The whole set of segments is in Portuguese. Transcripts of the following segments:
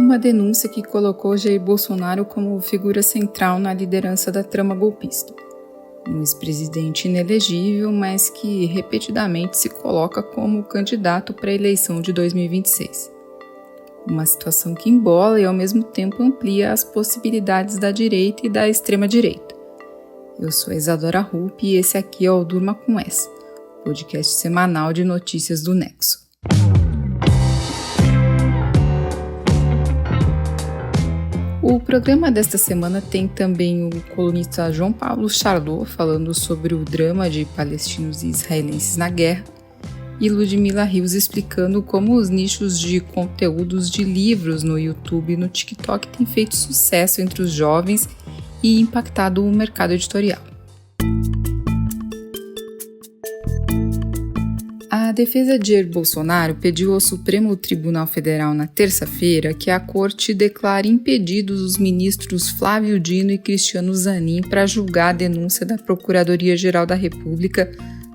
uma denúncia que colocou Jair Bolsonaro como figura central na liderança da trama golpista. Um ex-presidente inelegível, mas que repetidamente se coloca como candidato para a eleição de 2026. Uma situação que embola e ao mesmo tempo amplia as possibilidades da direita e da extrema-direita. Eu sou a Isadora Rupp e esse aqui é o Durma Com Essa, podcast semanal de notícias do Nexo. O programa desta semana tem também o colunista João Paulo Chardot falando sobre o drama de palestinos e israelenses na guerra e Ludmila Rios explicando como os nichos de conteúdos de livros no YouTube e no TikTok têm feito sucesso entre os jovens e impactado o mercado editorial. A defesa de Jair Bolsonaro pediu ao Supremo Tribunal Federal na terça-feira que a corte declare impedidos os ministros Flávio Dino e Cristiano Zanin para julgar a denúncia da Procuradoria-Geral da República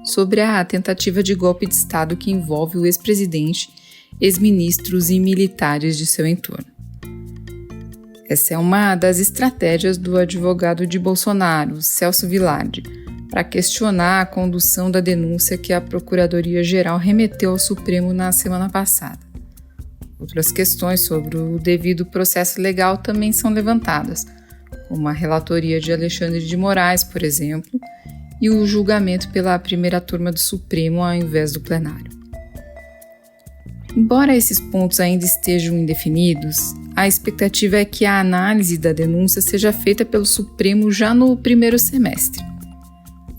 sobre a tentativa de golpe de Estado que envolve o ex-presidente, ex-ministros e militares de seu entorno. Essa é uma das estratégias do advogado de Bolsonaro, Celso Vilardi, para questionar a condução da denúncia que a Procuradoria-Geral remeteu ao Supremo na semana passada. Outras questões sobre o devido processo legal também são levantadas, como a relatoria de Alexandre de Moraes, por exemplo, e o julgamento pela primeira turma do Supremo ao invés do plenário. Embora esses pontos ainda estejam indefinidos, a expectativa é que a análise da denúncia seja feita pelo Supremo já no primeiro semestre.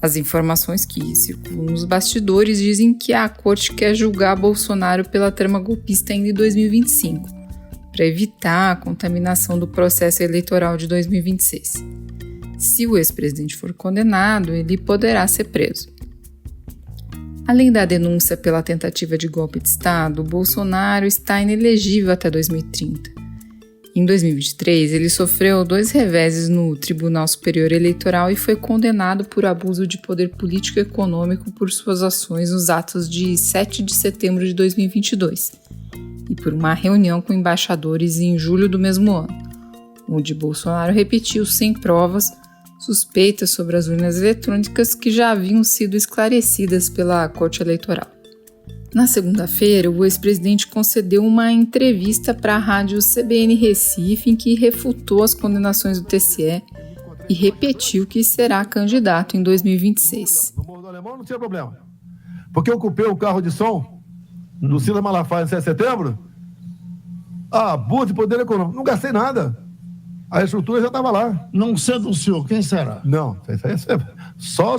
As informações que circulam nos bastidores dizem que a corte quer julgar Bolsonaro pela trama golpista ainda em 2025, para evitar a contaminação do processo eleitoral de 2026. Se o ex-presidente for condenado, ele poderá ser preso. Além da denúncia pela tentativa de golpe de Estado, Bolsonaro está inelegível até 2030. Em 2023, ele sofreu 2 reveses no Tribunal Superior Eleitoral e foi condenado por abuso de poder político e econômico por suas ações nos atos de 7 de setembro de 2022 e por uma reunião com embaixadores em julho do mesmo ano, onde Bolsonaro repetiu sem provas suspeitas sobre as urnas eletrônicas que já haviam sido esclarecidas pela Corte Eleitoral. Na segunda-feira, o ex-presidente concedeu uma entrevista para a rádio CBN Recife em que refutou as condenações do TSE e repetiu que será candidato em 2026. No Morro do Alemão não tinha problema, porque eu ocupei o carro de som do Silas Malafaia em 7 de setembro, abuso de poder econômico, não gastei nada, a estrutura já estava lá. Não sendo o senhor, quem será? Não, só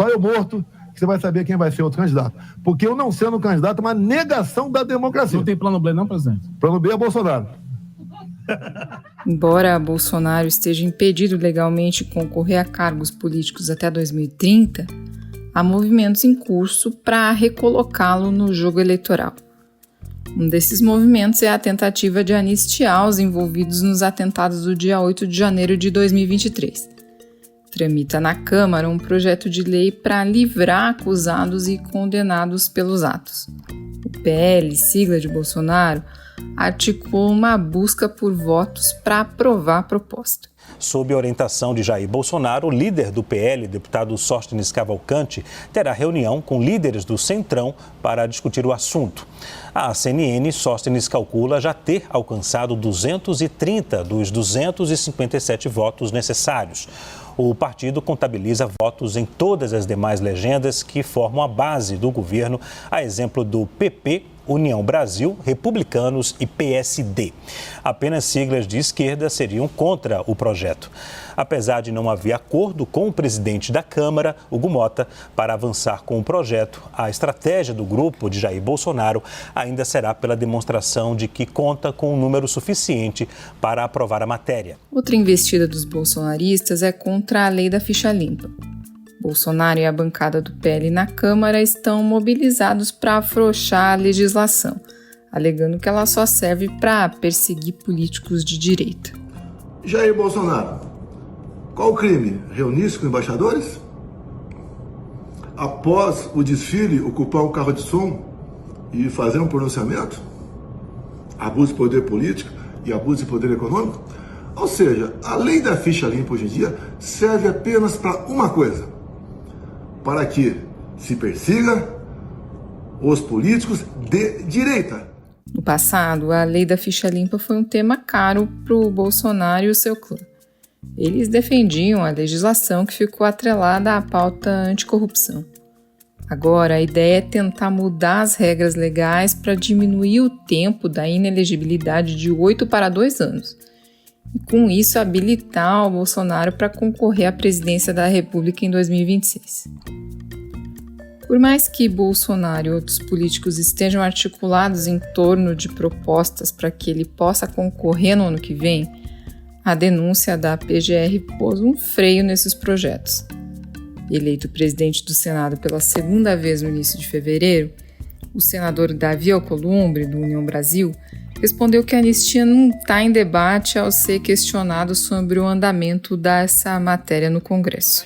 eu morto que você vai saber quem vai ser outro candidato. Porque eu não sendo candidato é uma negação da democracia. Não tem plano B não, presidente? Plano B é Bolsonaro. Embora Bolsonaro esteja impedido legalmente de concorrer a cargos políticos até 2030, há movimentos em curso para recolocá-lo no jogo eleitoral. Um desses movimentos é a tentativa de anistiar os envolvidos nos atentados do dia 8 de janeiro de 2023. Tramita na Câmara um projeto de lei para livrar acusados e condenados pelos atos. O PL, sigla de Bolsonaro, articulou uma busca por votos para aprovar a proposta. Sob a orientação de Jair Bolsonaro, o líder do PL, deputado Sóstenes Cavalcante, terá reunião com líderes do Centrão para discutir o assunto. A CNN, Sóstenes calcula já ter alcançado 230 dos 257 votos necessários. O partido contabiliza votos em todas as demais legendas que formam a base do governo, a exemplo do PP, União Brasil, Republicanos e PSD. Apenas siglas de esquerda seriam contra o projeto. Apesar de não haver acordo com o presidente da Câmara, Hugo Mota, para avançar com o projeto, a estratégia do grupo de Jair Bolsonaro ainda será pela demonstração de que conta com um número suficiente para aprovar a matéria. Outra investida dos bolsonaristas é contra a lei da ficha limpa. Bolsonaro e a bancada do PL na Câmara estão mobilizados para afrouxar a legislação, alegando que ela só serve para perseguir políticos de direita. Jair Bolsonaro, qual o crime? Reunir-se com embaixadores? Após o desfile, ocupar um carro de som e fazer um pronunciamento? Abuso de poder político? e abuso de poder econômico? Ou seja, a lei da ficha limpa hoje em dia serve apenas para uma coisa: para que se persiga os políticos de direita. No passado, a lei da ficha limpa foi um tema caro para o Bolsonaro e o seu clã. Eles defendiam a legislação que ficou atrelada à pauta anticorrupção. Agora, a ideia é tentar mudar as regras legais para diminuir o tempo da inelegibilidade de 8 para 2 anos. E, com isso, habilitar o Bolsonaro para concorrer à presidência da República em 2026. Por mais que Bolsonaro e outros políticos estejam articulados em torno de propostas para que ele possa concorrer no ano que vem, a denúncia da PGR pôs um freio nesses projetos. Eleito presidente do Senado pela segunda vez no início de fevereiro, o senador Davi Alcolumbre, do União Brasil, respondeu que a anistia não está em debate ao ser questionado sobre o andamento dessa matéria no Congresso.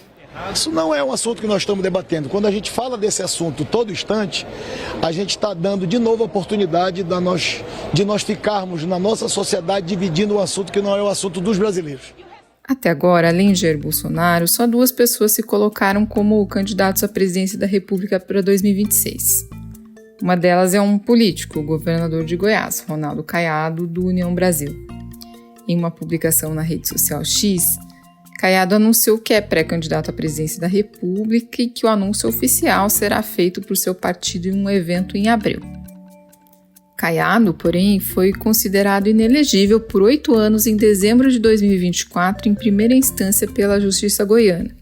Isso não é um assunto que nós estamos debatendo. Quando a gente fala desse assunto todo instante, a gente está dando de novo a oportunidade de nós ficarmos na nossa sociedade dividindo um assunto que não é o assunto dos brasileiros. Até agora, além de Jair Bolsonaro, só 2 pessoas se colocaram como candidatos à presidência da República para 2026. Uma delas é um político, o governador de Goiás, Ronaldo Caiado, do União Brasil. Em uma publicação na rede social X, Caiado anunciou que é pré-candidato à presidência da República e que o anúncio oficial será feito por seu partido em um evento em abril. Caiado, porém, foi considerado inelegível por 8 anos em dezembro de 2024 em primeira instância pela Justiça Goiana,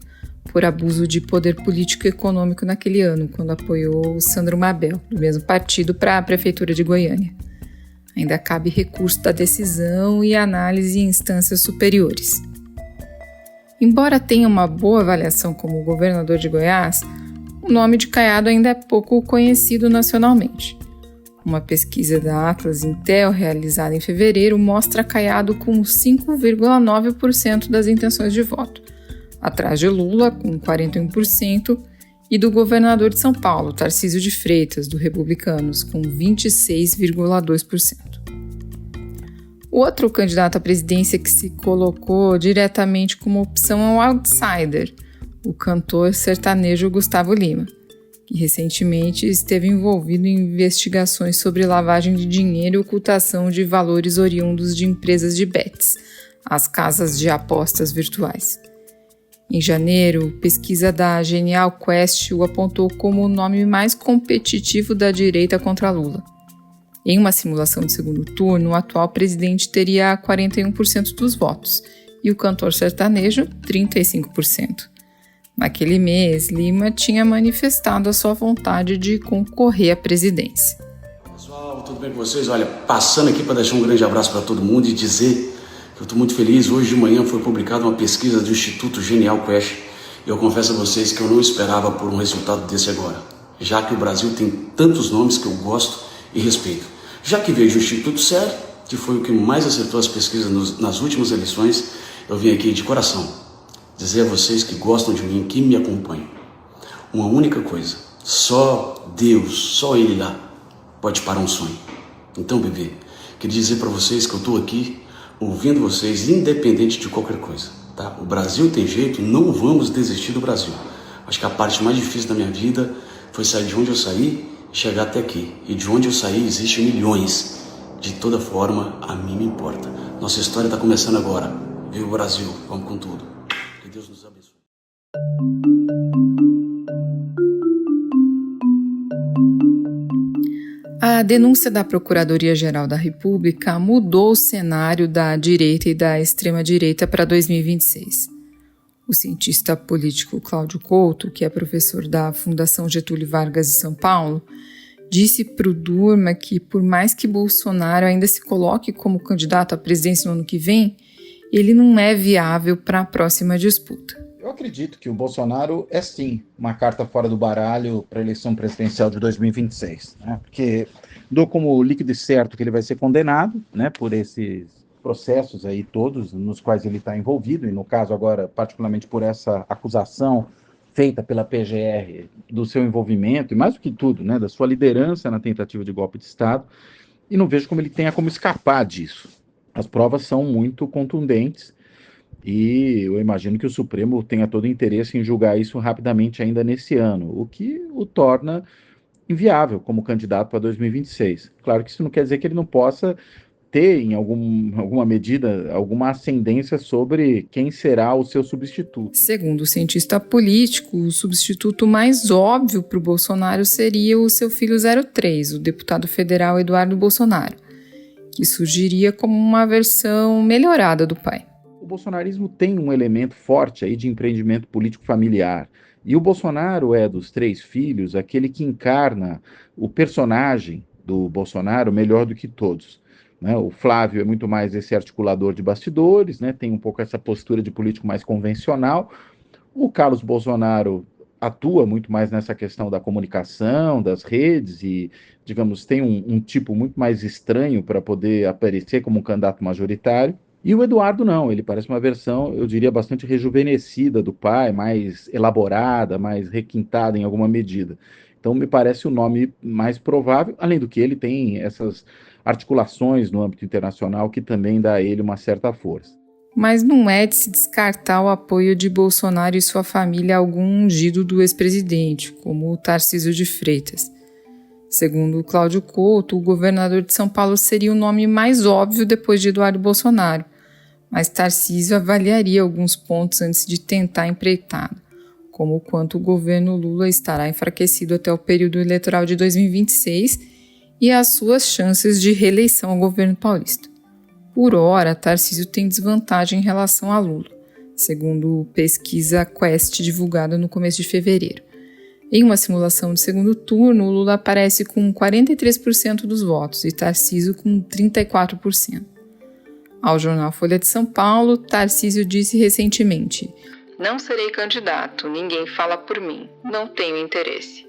por abuso de poder político e econômico naquele ano, quando apoiou Sandro Mabel, do mesmo partido, para a Prefeitura de Goiânia. Ainda cabe recurso da decisão e análise em instâncias superiores. Embora tenha uma boa avaliação como governador de Goiás, o nome de Caiado ainda é pouco conhecido nacionalmente. Uma pesquisa da Atlas Intel, realizada em fevereiro, mostra Caiado com 5,9% das intenções de voto, atrás de Lula, com 41%, e do governador de São Paulo, Tarcísio de Freitas, do Republicanos, com 26,2%. O outro candidato à presidência que se colocou diretamente como opção é um outsider, o cantor sertanejo Gustavo Lima, que recentemente esteve envolvido em investigações sobre lavagem de dinheiro e ocultação de valores oriundos de empresas de bets, as casas de apostas virtuais. Em janeiro, pesquisa da Genial Quest o apontou como o nome mais competitivo da direita contra Lula. Em uma simulação de segundo turno, o atual presidente teria 41% dos votos e o cantor sertanejo 35%. Naquele mês, Lima tinha manifestado a sua vontade de concorrer à presidência. Pessoal, tudo bem com vocês? Olha, passando aqui para deixar um grande abraço para todo mundo e dizer que eu estou muito feliz. Hoje de manhã foi publicada uma pesquisa do Instituto Genial Quest e eu confesso a vocês que eu não esperava por um resultado desse agora, já que o Brasil tem tantos nomes que eu gosto e respeito. Já que vejo o Instituto Ser, que foi o que mais acertou as pesquisas nas últimas eleições, eu vim aqui de coração dizer a vocês que gostam de mim, que me acompanham, uma única coisa: só Deus, só Ele lá pode parar um sonho. Então, bebê, queria dizer para vocês que eu estou aqui ouvindo vocês, independente de qualquer coisa, tá? O Brasil tem jeito, não vamos desistir do Brasil. Acho que a parte mais difícil da minha vida foi sair de onde eu saí e chegar até aqui. E de onde eu saí existem milhões. De toda forma, a mim me importa. Nossa história está começando agora. Viva o Brasil, vamos com tudo. Que Deus nos abençoe. A denúncia da Procuradoria-Geral da República mudou o cenário da direita e da extrema-direita para 2026. O cientista político Cláudio Couto, que é professor da Fundação Getúlio Vargas de São Paulo, disse para o Durma que, por mais que Bolsonaro ainda se coloque como candidato à presidência no ano que vem, ele não é viável para a próxima disputa. Eu acredito que o Bolsonaro é sim uma carta fora do baralho para a eleição presidencial de 2026, né? Porque dou como líquido e certo que ele vai ser condenado, né, por esses processos aí todos nos quais ele está envolvido, e no caso agora particularmente por essa acusação feita pela PGR do seu envolvimento, e mais do que tudo, né, da sua liderança na tentativa de golpe de Estado, e não vejo como ele tenha como escapar disso. as provas são muito contundentes e eu imagino que o Supremo tenha todo o interesse em julgar isso rapidamente ainda nesse ano, o que o torna inviável como candidato para 2026. Claro que isso não quer dizer que ele não possa ter, em alguma medida, alguma ascendência sobre quem será o seu substituto. Segundo o cientista político, o substituto mais óbvio para o Bolsonaro seria o seu filho 03, o deputado federal Eduardo Bolsonaro, que surgiria como uma versão melhorada do pai. O bolsonarismo tem um elemento forte aí de empreendimento político familiar. E o Bolsonaro é, dos 3 filhos, aquele que encarna o personagem do Bolsonaro melhor do que todos. Né? O Flávio é muito mais esse articulador de bastidores, né? Tem um pouco essa postura de político mais convencional. O Carlos Bolsonaro atua muito mais nessa questão da comunicação, das redes e, digamos, tem um tipo muito mais estranho para poder aparecer como um candidato majoritário. E o Eduardo não, ele parece uma versão, eu diria, bastante rejuvenescida do pai, mais elaborada, mais requintada em alguma medida. Então, me parece o nome mais provável, além do que ele tem essas articulações no âmbito internacional que também dá a ele uma certa força. Mas não é de se descartar o apoio de Bolsonaro e sua família a algum ungido do ex-presidente, como o Tarcísio de Freitas. Segundo Cláudio Couto, o governador de São Paulo seria o nome mais óbvio depois de Eduardo Bolsonaro, mas Tarcísio avaliaria alguns pontos antes de tentar a empreitada, como o quanto o governo Lula estará enfraquecido até o período eleitoral de 2026 e as suas chances de reeleição ao governo paulista. Por hora, Tarcísio tem desvantagem em relação a Lula, segundo pesquisa Quest divulgada no começo de fevereiro. Em uma simulação de segundo turno, Lula aparece com 43% dos votos e Tarcísio com 34%. Ao jornal Folha de São Paulo, Tarcísio disse recentemente: "Não serei candidato, ninguém fala por mim, não tenho interesse."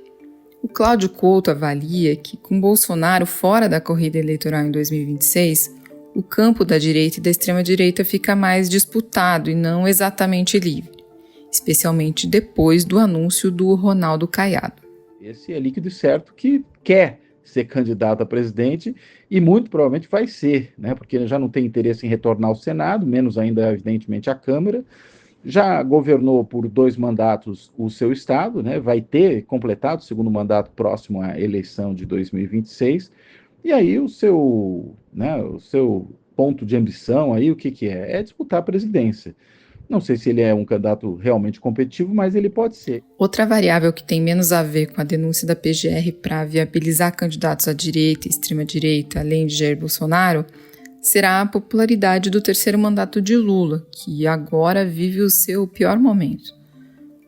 O Cláudio Couto avalia que, com Bolsonaro fora da corrida eleitoral em 2026, o campo da direita e da extrema-direita fica mais disputado e não exatamente livre, especialmente depois do anúncio do Ronaldo Caiado. Esse é líquido e certo que quer ser candidato a presidente e muito provavelmente vai ser, né? Porque ele já não tem interesse em retornar ao Senado, menos ainda, evidentemente, à Câmara. Já governou por 2 mandatos o seu estado, né? Vai ter completado o segundo mandato próximo à eleição de 2026. E aí o seu ponto de ambição aí, o que é? É disputar a presidência. Não sei se ele é um candidato realmente competitivo, mas ele pode ser. Outra variável que tem menos a ver com a denúncia da PGR para viabilizar candidatos à direita e extrema-direita, além de Jair Bolsonaro, será a popularidade do terceiro mandato de Lula, que agora vive o seu pior momento.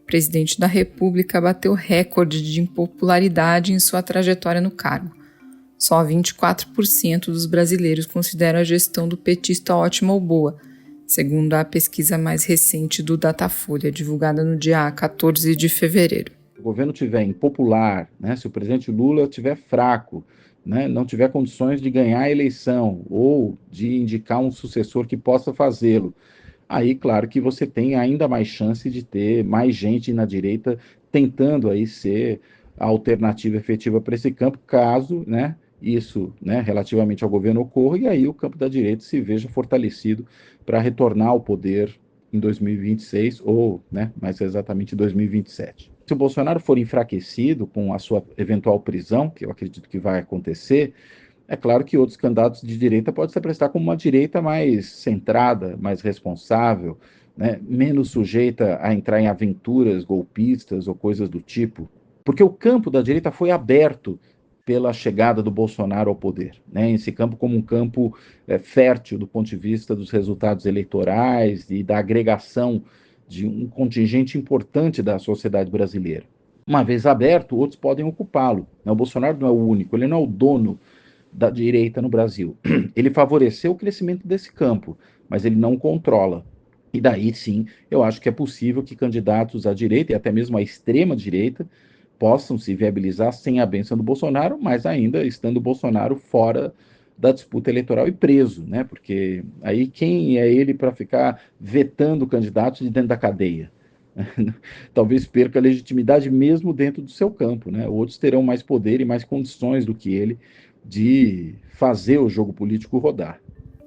O presidente da República bateu recorde de impopularidade em sua trajetória no cargo. Só 24% dos brasileiros consideram a gestão do petista ótima ou boa, segundo a pesquisa mais recente do Datafolha, divulgada no dia 14 de fevereiro. Se o governo estiver impopular, né, se o presidente Lula estiver fraco, né, não tiver condições de ganhar a eleição ou de indicar um sucessor que possa fazê-lo, aí, claro que você tem ainda mais chance de ter mais gente na direita tentando aí ser a alternativa efetiva para esse campo, caso, né, isso, né, relativamente ao governo ocorra, e aí o campo da direita se veja fortalecido para retornar ao poder em 2026 ou, né, mais exatamente 2027. Se o Bolsonaro for enfraquecido com a sua eventual prisão, que eu acredito que vai acontecer, é claro que outros candidatos de direita podem se apresentar como uma direita mais centrada, mais responsável, né, menos sujeita a entrar em aventuras golpistas ou coisas do tipo, porque o campo da direita foi aberto pela chegada do Bolsonaro ao poder, né? Esse campo como um campo fértil do ponto de vista dos resultados eleitorais e da agregação de um contingente importante da sociedade brasileira. Uma vez aberto, outros podem ocupá-lo. O Bolsonaro não é o único, ele não é o dono da direita no Brasil. Ele favoreceu o crescimento desse campo, mas ele não controla. E daí, sim, eu acho que é possível que candidatos à direita e até mesmo à extrema-direita possam se viabilizar sem a bênção do Bolsonaro, mas ainda estando o Bolsonaro fora da disputa eleitoral e preso, né? Porque aí quem é ele para ficar vetando candidatos de dentro da cadeia? Talvez perca a legitimidade mesmo dentro do seu campo, né? Outros terão mais poder e mais condições do que ele de fazer o jogo político rodar.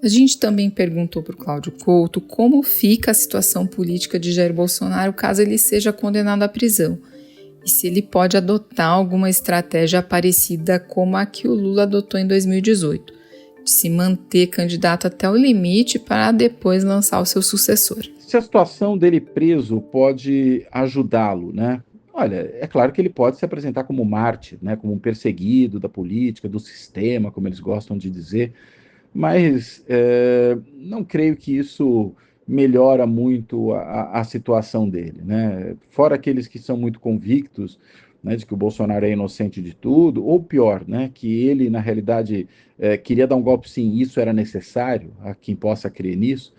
A gente também perguntou para o Cláudio Couto como fica a situação política de Jair Bolsonaro caso ele seja condenado à prisão e se ele pode adotar alguma estratégia parecida como a que o Lula adotou em 2018, de se manter candidato até o limite para depois lançar o seu sucessor. Se a situação dele preso pode ajudá-lo, né? Olha, é claro que ele pode se apresentar como mártir, né? Como um perseguido da política, do sistema, como eles gostam de dizer, mas não creio que isso melhora muito a situação dele, né? Fora aqueles que são muito convictos, né, de que o Bolsonaro é inocente de tudo, ou pior, né, que ele, na realidade, queria dar um golpe sim, isso era necessário, a quem possa crer nisso.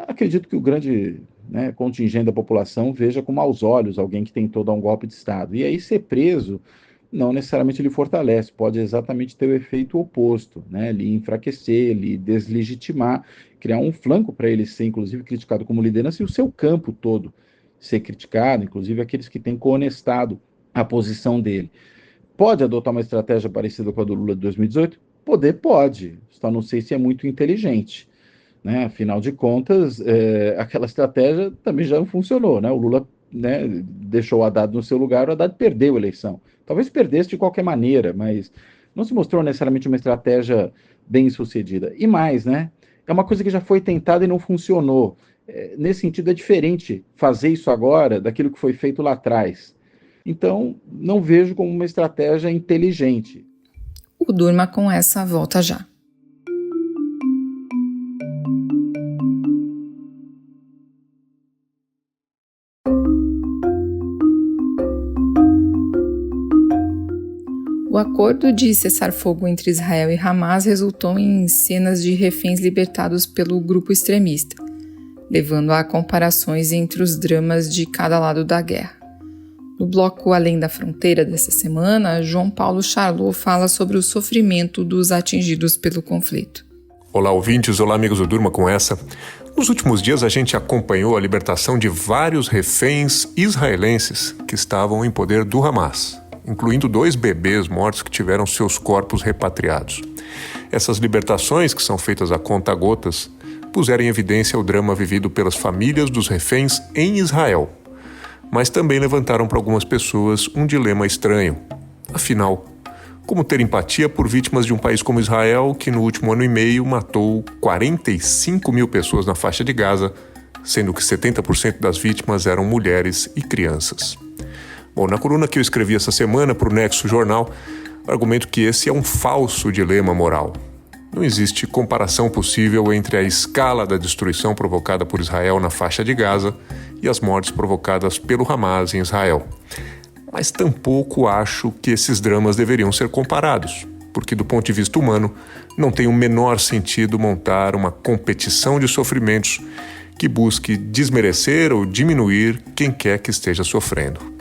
Acredito que o grande, né, contingente da população veja com maus olhos alguém que tentou dar um golpe de Estado. E aí ser preso não necessariamente lhe fortalece, pode exatamente ter o efeito oposto, né, lhe enfraquecer, lhe deslegitimar, criar um flanco para ele ser, inclusive, criticado como liderança e o seu campo todo ser criticado, inclusive aqueles que têm coonestado a posição dele. Pode adotar uma estratégia parecida com a do Lula de 2018? Pode, só não sei se é muito inteligente, né? Afinal de contas, aquela estratégia também já não funcionou, né? O Lula, né, deixou o Haddad no seu lugar, o Haddad perdeu a eleição. Talvez perdesse de qualquer maneira, mas não se mostrou necessariamente uma estratégia bem sucedida. E mais, né? É uma coisa que já foi tentada e não funcionou. Nesse sentido, é diferente fazer isso agora daquilo que foi feito lá atrás. Então, não vejo como uma estratégia inteligente. O Durma com essa volta já. O acordo de cessar-fogo entre Israel e Hamas resultou em cenas de reféns libertados pelo grupo extremista, levando a comparações entre os dramas de cada lado da guerra. No bloco Além da Fronteira dessa semana, João Paulo Charlot fala sobre o sofrimento dos atingidos pelo conflito. Olá, ouvintes. Olá, amigos do Durma com essa. Nos últimos dias, a gente acompanhou a libertação de vários reféns israelenses que estavam em poder do Hamas, incluindo 2 bebês mortos que tiveram seus corpos repatriados. Essas libertações, que são feitas a conta-gotas, puseram em evidência o drama vivido pelas famílias dos reféns em Israel, mas também levantaram para algumas pessoas um dilema estranho. Afinal, como ter empatia por vítimas de um país como Israel, que no último ano e meio matou 45 mil pessoas na faixa de Gaza, sendo que 70% das vítimas eram mulheres e crianças? Bom, na coluna que eu escrevi essa semana para o Nexo Jornal, argumento que esse é um falso dilema moral. Não existe comparação possível entre a escala da destruição provocada por Israel na faixa de Gaza e as mortes provocadas pelo Hamas em Israel. Mas tampouco acho que esses dramas deveriam ser comparados, porque do ponto de vista humano não tem o menor sentido montar uma competição de sofrimentos que busque desmerecer ou diminuir quem quer que esteja sofrendo.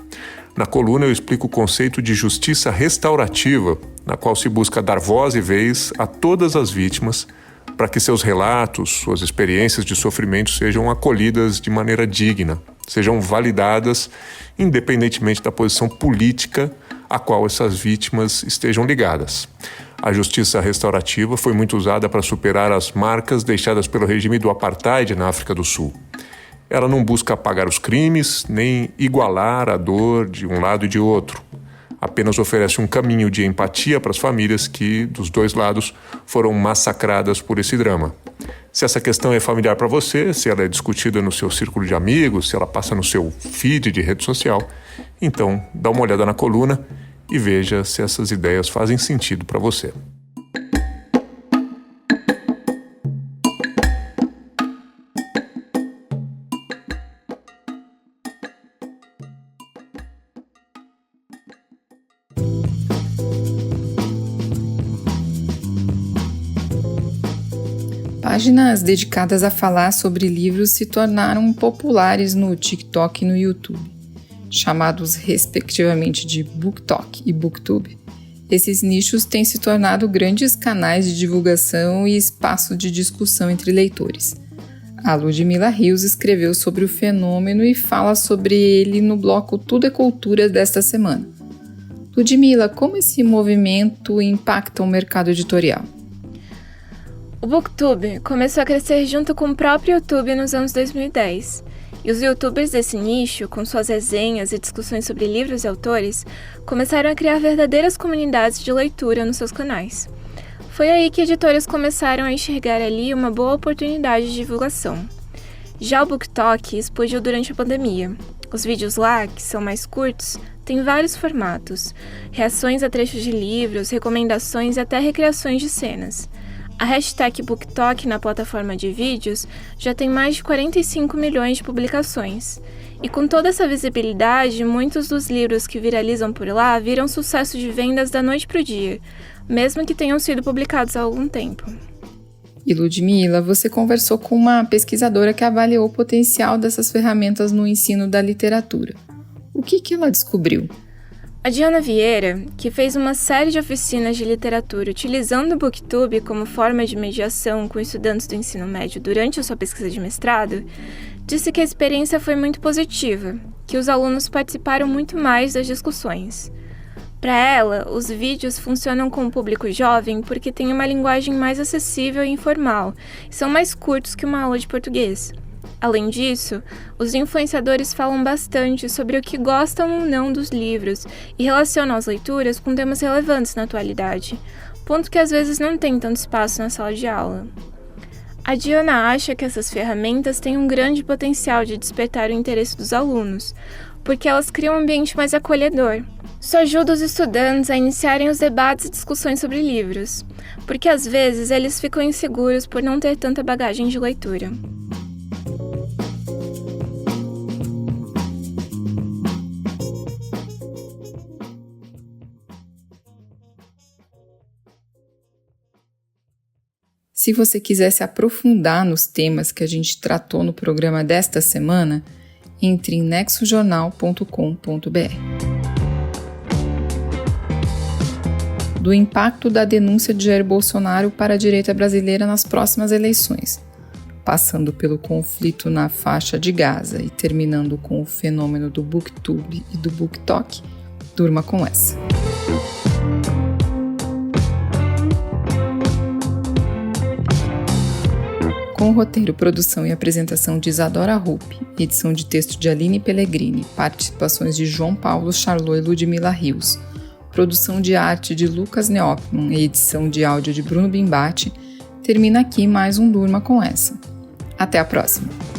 Na coluna eu explico o conceito de justiça restaurativa, na qual se busca dar voz e vez a todas as vítimas para que seus relatos, suas experiências de sofrimento sejam acolhidas de maneira digna, sejam validadas independentemente da posição política a qual essas vítimas estejam ligadas. A justiça restaurativa foi muito usada para superar as marcas deixadas pelo regime do apartheid na África do Sul. Ela não busca apagar os crimes, nem igualar a dor de um lado e de outro. Apenas oferece um caminho de empatia para as famílias que, dos 2 lados, foram massacradas por esse drama. Se essa questão é familiar para você, se ela é discutida no seu círculo de amigos, se ela passa no seu feed de rede social, então dá uma olhada na coluna e veja se essas ideias fazem sentido para você. Páginas dedicadas a falar sobre livros se tornaram populares no TikTok e no YouTube, chamados respectivamente de BookTok e BookTube. Esses nichos têm se tornado grandes canais de divulgação e espaço de discussão entre leitores. A Ludmila Rios escreveu sobre o fenômeno e fala sobre ele no bloco Tudo é Cultura desta semana. Ludmila, como esse movimento impacta o mercado editorial? O Booktube começou a crescer junto com o próprio YouTube nos anos 2010. E os youtubers desse nicho, com suas resenhas e discussões sobre livros e autores, começaram a criar verdadeiras comunidades de leitura nos seus canais. Foi aí que editoras começaram a enxergar ali uma boa oportunidade de divulgação. Já o BookTok explodiu durante a pandemia. Os vídeos lá, que são mais curtos, têm vários formatos, reações a trechos de livros, recomendações e até recriações de cenas. A hashtag BookTok na plataforma de vídeos já tem mais de 45 milhões de publicações. E com toda essa visibilidade, muitos dos livros que viralizam por lá viram sucesso de vendas da noite para o dia, mesmo que tenham sido publicados há algum tempo. E Ludmila, você conversou com uma pesquisadora que avaliou o potencial dessas ferramentas no ensino da literatura. O que ela descobriu? A Diana Vieira, que fez uma série de oficinas de literatura utilizando o Booktube como forma de mediação com estudantes do ensino médio durante a sua pesquisa de mestrado, disse que a experiência foi muito positiva, que os alunos participaram muito mais das discussões. Para ela, os vídeos funcionam com o público jovem porque têm uma linguagem mais acessível e informal, e são mais curtos que uma aula de português. Além disso, os influenciadores falam bastante sobre o que gostam ou não dos livros e relacionam as leituras com temas relevantes na atualidade, ponto que às vezes não tem tanto espaço na sala de aula. A Diana acha que essas ferramentas têm um grande potencial de despertar o interesse dos alunos, porque elas criam um ambiente mais acolhedor. Isso ajuda os estudantes a iniciarem os debates e discussões sobre livros, porque às vezes eles ficam inseguros por não ter tanta bagagem de leitura. Se você quiser se aprofundar nos temas que a gente tratou no programa desta semana, entre em nexojornal.com.br. Do impacto da denúncia de Jair Bolsonaro para a direita brasileira nas próximas eleições, passando pelo conflito na faixa de Gaza e terminando com o fenômeno do Booktube e do BookTok, durma com essa. Com roteiro, produção e apresentação de Isadora Rupp, edição de texto de Aline Pellegrini, participações de João Paulo Charlot e Ludmila Rios, produção de arte de Lucas Neopman e edição de áudio de Bruno Bimbati, termina aqui mais um Durma com essa. Até a próxima!